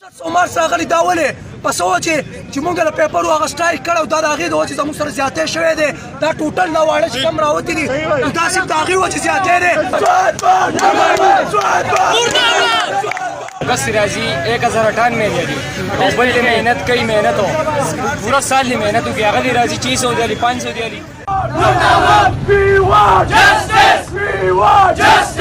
عمر راغلی دا ولې په څه وجې چې موږ د پیپرو هغه سټرایک کړی دا د هغې د وجې زموږ سره زیاتی شوی دی دا ټوټل ناواړه چې کوم راوتي دي نو دا صرف د هغې وجې زیاتی دی بس راځي 1098 دی او بل دې محنت کوي محنت ہو پورا سال دی محنت ہوگی هغه دې راځي 600 دی 500 دی We want justice! We want justice!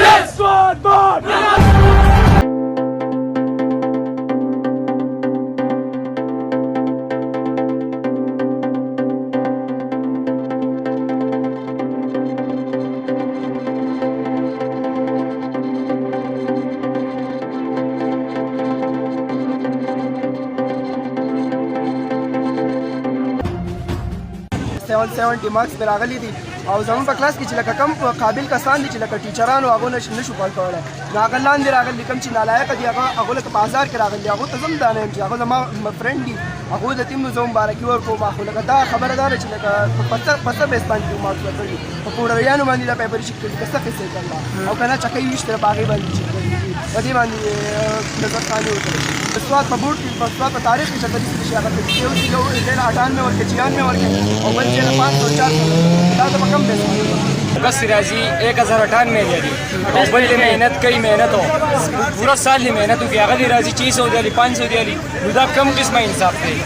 مارکس پرې راغلي دي او زموږ په کلاس کې چې لکه کم قابل کسان دي چې لکه ټیچرانو هغو نشو کول کولی نو هغه لاندې راغلي کوم چې نالایقه دي هغو لکه په هزار کې راغلي هغو ته زه هم دا نه یم چې هغه زما فرینډ دي هغو د ټیم نو زه مبارکي ورکوم خو لکه دا خبره دا ده چې لکه په څه بیس باندې مارکس ورکړي په پوډریانو باندې دا پیپر چیک کړي که څه قصې کوي او که نه چکۍ ویشته په هغې باندې چیک کړي په دې باندې نظرخانې وکړي د سوات په بورډ کې په سوات په تاریخ کې چې تدریس شي هغه یو ځای 98 ورکړي 96 ورکړي او بل ځای 500 400 دا د کم دی بس راځي 1098 دی او بل دې محنت کوي محنت ہو پورا سال دی محنت ہوگی هغه دې راځي 600 دی 500 دی نو دا کم قسمه انصاف دی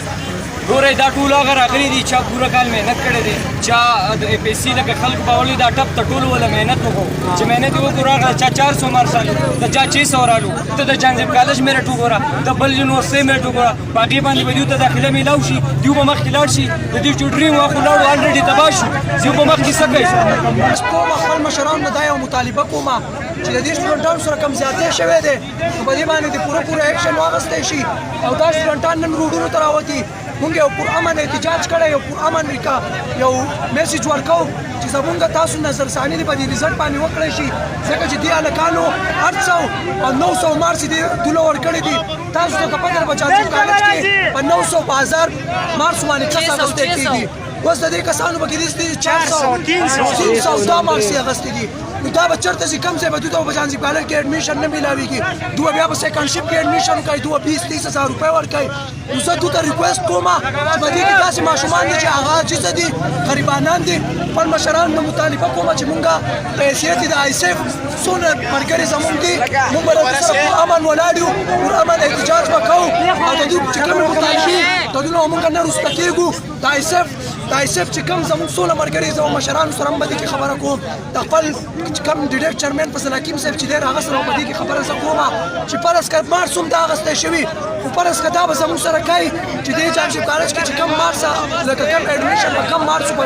ګورئ دا ټول هغه راغلي دي چا پوره کال محنت کړی دی چا د اے پی سي لکه خلک باولي دا ټپ ته ټول ولا محنت وکړو چې محنت یې وکړو هغه چا 400 مارکس رالو د چا 600 رالو ته د جانزیب کالج میرټ وګوره د بل یونیورسټۍ میرټ وګوره په هغې باندې به دوی ته داخله میلاو شي دوی به مخکې لاړ شي د دوی چې ډریم واخو لاړو الریډي تباه شو دوی به مخکې څه کوي کومه خپل مشرانو نه دا یو مطالبه کومه چې د دې سټوډنټانو سره کم زیاتی شوی دی نو په دې باندې د پوره ایکشن واخیستی شي او دا سټوډنټان نن روډونو ته راوتي مونږ یو پرامن احتجاج کړی یو پرامن یو میسیج ورکو چې زمونږ تاسو نظرثاني دې په دې رزلټ باندې وکړی شي ځکه چې دې هلکانو 800 او 900 مارکس دې دوله ورکړي دي تاسو ته که پته ده په جانزیب کالج کې په 900 په 1000 مارکس باندې کس اخیستی کېږي اوس د دې کسانو په کې دې 400 دا مارکس یې اخیستي دي نو دا به چېرته ځي کوم ځای به دوی ته په جانزیب کالج کې اډمیشن نه میلاویږي دوی بیا په سیکنډشپ کې اډمیشن کوي دوی 20-30 هزار روپۍ ورکوي نو زه دوی ته ریکویسټ کوم چې په دې کې داسې ماشومان دي چې هغه عاجزه دي غریبانان دي خپل مشرانو نه مطالبه کوم چې مونږ په حیثیت د آیسف څونه ملګري زمونږ دي مونږ به له سره پرامن ولاړ یو پرامن احتجاج به کوو او د دوی چې کومې مطالبې د دوی نه مونږ نه وروسته کېږو د آیسف چې کوم زموږ څونه ملګري زموږ مشرانو سره هم په دې کې خبره کوم د خپل کوم ډیریکټ چیرمن فضل حکیم صاحب چې دی هغه سره په دې کې خبره زه کوم چې فرض که مارکس هم دا اخیستی شوي خو فرض که دا به زموږ سره کوي چې دې جانزیب کالج کې چې کم مارکس لکه کم اډمیشن په کم مارکسو به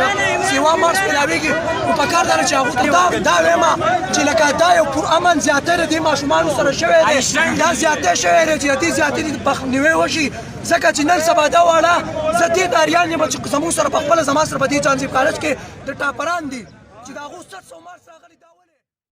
سیوا مارکس میلاویږي نو پکار ده چې هغو ته دا وایم چې لکه دا یو پرامن زیاتی د دې ماشومانو سره شوی دی دا زیاتی شوی دی چې د دې زیاتي مخنیوی وشي ځکه چې نن سبا دا واړه زه دې داریان یم چې زموږ سره په خپله زما سره په دې جانزیب کالج کې د ټاپران دي چې د هغو 700 مارکس راغلي